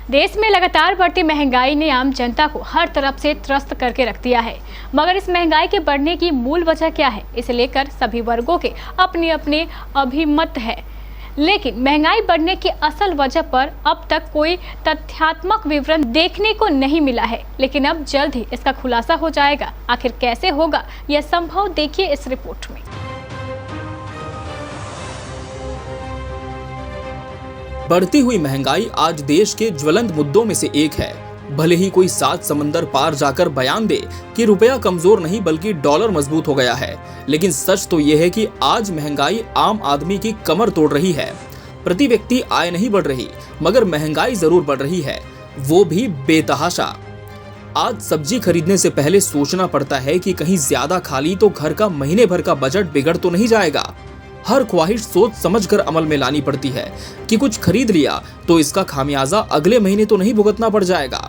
देश में लगातार बढ़ती महंगाई ने आम जनता को हर तरफ से त्रस्त करके रख दिया है। मगर इस महंगाई के बढ़ने की मूल वजह क्या है, इसे लेकर सभी वर्गों के अपने अपने अभिमत है। लेकिन महंगाई बढ़ने की असल वजह पर अब तक कोई तथ्यात्मक विवरण देखने को नहीं मिला है, लेकिन अब जल्द ही इसका खुलासा हो जाएगा। आखिर कैसे होगा यह संभव, देखिए इस रिपोर्ट में। बढ़ती हुई महंगाई आज देश के ज्वलंत मुद्दों में से एक है। भले ही कोई 7 समंदर पार जाकर बयान दे कि रुपया कमजोर नहीं बल्कि डॉलर मजबूत हो गया है, लेकिन सच तो यह है कि आज महंगाई आम आदमी की कमर तोड़ रही है। प्रति व्यक्ति आय नहीं बढ़ रही, मगर महंगाई जरूर बढ़ रही है, वो भी बेतहाशा। आज सब्जी खरीदने से पहले सोचना पड़ता है कि कहीं ज्यादा खा ली तो घर का महीने भर का बजट बिगड़ तो नहीं जाएगा। हर ख्वाहिश सोच समझकर अमल में लानी पड़ती है कि कुछ खरीद लिया तो इसका खामियाजा अगले महीने तो नहीं भुगतना पड़ जाएगा।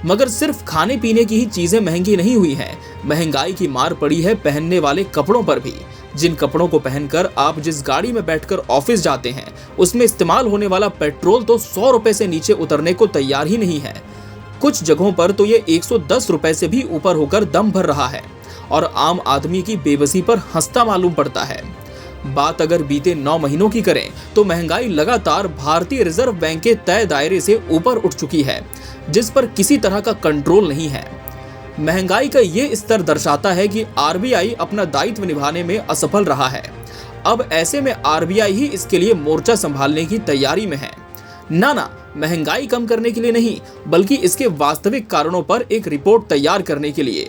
मगर सिर्फ खाने पीने की ही चीजें महंगी नहीं हुई हैं। महंगाई की मार पड़ी है पहनने वाले कपड़ों पर भी। जिन कपड़ों को पहनकर आप जिस गाड़ी में बैठकर ऑफिस जाते हैं, उसमें इस्तेमाल होने वाला पेट्रोल तो 100 रुपए से नीचे उतरने को तैयार ही नहीं है। कुछ जगहों पर तो ये 110 रुपए से भी ऊपर होकर दम भर रहा है और आम आदमी की बेबसी पर हंसता मालूम पड़ता है। बात अगर बीते 9 महीनों की करें तो महंगाई लगातार भारतीय रिजर्व बैंक के तय दायरे से ऊपर उठ चुकी है, जिस पर किसी तरह का कंट्रोल नहीं है। महंगाई का ये स्तर दर्शाता है कि आरबीआई अपना दायित्व निभाने में असफल रहा है। अब ऐसे में आरबीआई ही इसके लिए मोर्चा संभालने की तैयारी में है। ना, महंगाई कम करने के लिए नहीं, बल्कि इसके वास्तविक कारणों पर एक रिपोर्ट तैयार करने के लिए।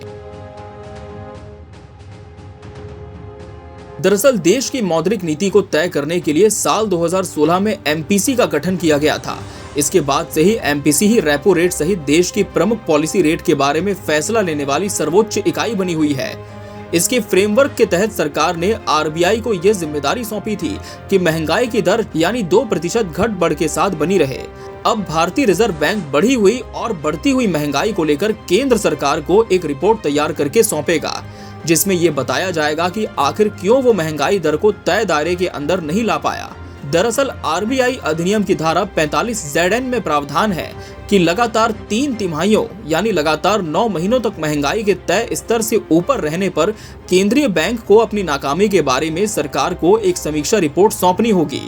दरअसल देश की मौद्रिक नीति को तय करने के लिए साल 2016 में एमपीसी का गठन किया गया था। इसके बाद से ही एमपीसी ही रेपो रेट सहित देश की प्रमुख पॉलिसी रेट के बारे में फैसला लेने वाली सर्वोच्च इकाई बनी हुई है। इसके फ्रेमवर्क के तहत सरकार ने आरबीआई को यह जिम्मेदारी सौंपी थी कि महंगाई की दर यानी 2% घट बढ़ के साथ बनी रहे। अब भारतीय रिजर्व बैंक बढ़ी हुई और बढ़ती हुई महंगाई को लेकर केंद्र सरकार को एक रिपोर्ट तैयार करके सौंपेगा, जिसमें यह बताया जाएगा कि आखिर क्यों वो महंगाई दर को तय दायरे के अंदर नहीं ला पाया। दरअसल आरबीआई अधिनियम की धारा 45ZN में प्रावधान है कि लगातार 3 तिमाहियों यानी लगातार 9 महीनों तक महंगाई के तय स्तर से ऊपर रहने पर केंद्रीय बैंक को अपनी नाकामी के बारे में सरकार को एक समीक्षा रिपोर्ट सौंपनी होगी।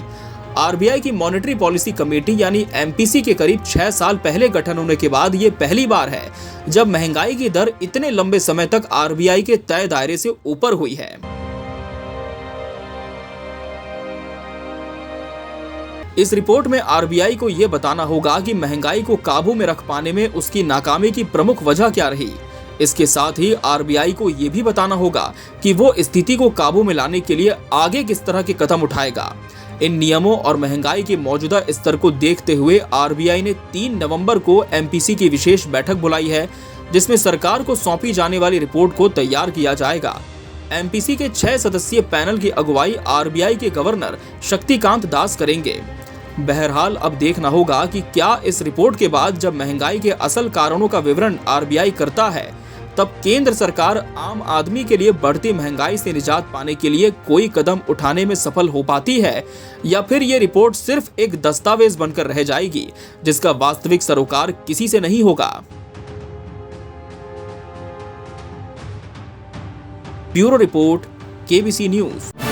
आरबीआई की मॉनेटरी पॉलिसी कमेटी यानी एमपीसी के करीब 6 साल पहले गठन होने के बाद ये पहली बार है जब महंगाई की दर इतने लंबे समय तक आरबीआई के तय दायरे से ऊपर हुई है। इस रिपोर्ट में आरबीआई को यह बताना होगा कि महंगाई को काबू में रख पाने में उसकी नाकामी की प्रमुख वजह क्या रही। इसके साथ ही आरबीआई को यह भी बताना होगा कि वो स्थिति को काबू में लाने के लिए आगे किस तरह के कदम उठाएगा। इन नियमों और महंगाई के मौजूदा स्तर को देखते हुए आरबीआई ने 3 नवंबर को एमपीसी की विशेष बैठक बुलाई है, जिसमें सरकार को सौंपी जाने वाली रिपोर्ट को तैयार किया जाएगा। एमपीसी के 6 सदस्यीय पैनल की अगुवाई आरबीआई के गवर्नर शक्तिकांत दास करेंगे। बहरहाल अब देखना होगा कि क्या इस रिपोर्ट के बाद जब महंगाई के असल कारणों का विवरण आरबीआई करता है, तब केंद्र सरकार आम आदमी के लिए बढ़ती महंगाई से निजात पाने के लिए कोई कदम उठाने में सफल हो पाती है, या फिर ये रिपोर्ट सिर्फ एक दस्तावेज बनकर रह जाएगी जिसका वास्तविक सरोकार किसी से नहीं होगा। Bureau report, KBC news.